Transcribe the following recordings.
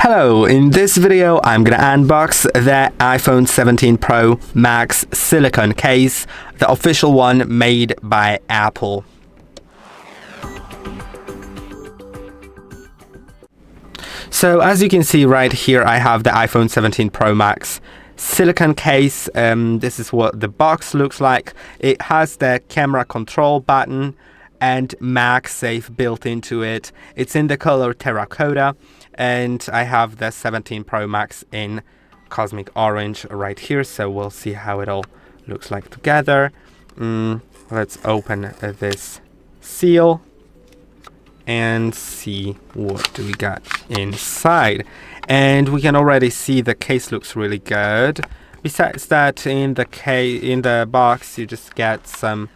Hello, in this video I'm gonna unbox the iPhone 17 Pro Max silicone case, the official one made by Apple. So as you can see right here, I have the iPhone 17 Pro Max silicone case. This is what the box looks like. It has the camera control button and MagSafe built into it. It's in the color Terracotta, and I have the 17 Pro Max in cosmic orange right here, so we'll see how it all looks like together. Let's open this seal and see what do we got inside. And we can already see the case looks really good. Besides that, in the box you just get some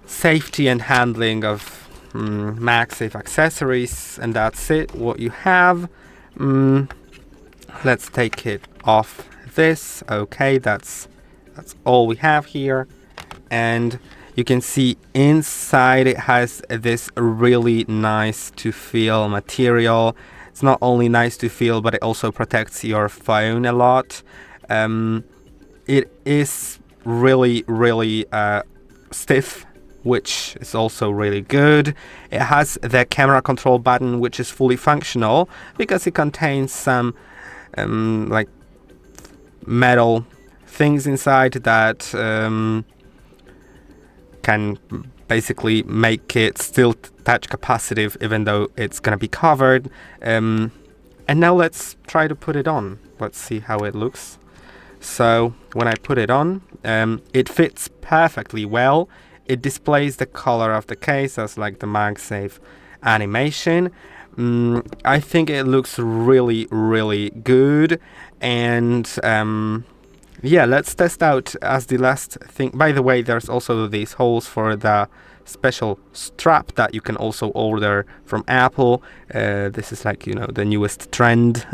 safety and handling of MagSafe accessories, and that's it, what you have. Let's take it off this. Okay, that's all we have here. And you can see inside it has this really nice to feel material. It's not only nice to feel, but it also protects your phone a lot. It is really stiff, which is also really good. It has the camera control button, which is fully functional because it contains some like metal things inside that can basically make it still touch capacitive even though it's gonna be covered. And now let's try to put it on. Let's see how it looks. So when I put it on, it fits perfectly well. It displays the color of the case as like the MagSafe animation. I think it looks really good. And yeah, let's test out as the last thing. By the way, there's also these holes for the special strap that you can also order from Apple. This is like, you know, the newest trend.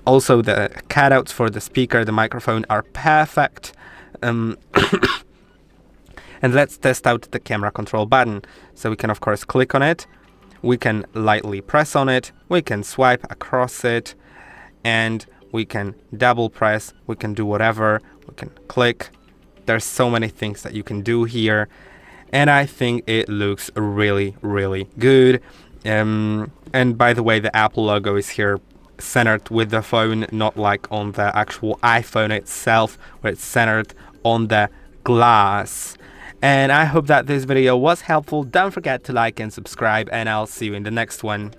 Also the cutouts for the speaker, the microphone are perfect. And let's test out the camera control button. So we can of course click on it, we can lightly press on it, we can swipe across it, and we can double press, we can do whatever, we can click. There's so many things that you can do here, and I think it looks really good. And by the way, the Apple logo is here centered with the phone, not like on the actual iPhone itself, where it's centered on the glass. And I hope that this video was helpful. Don't forget to like and subscribe, and I'll see you in the next one.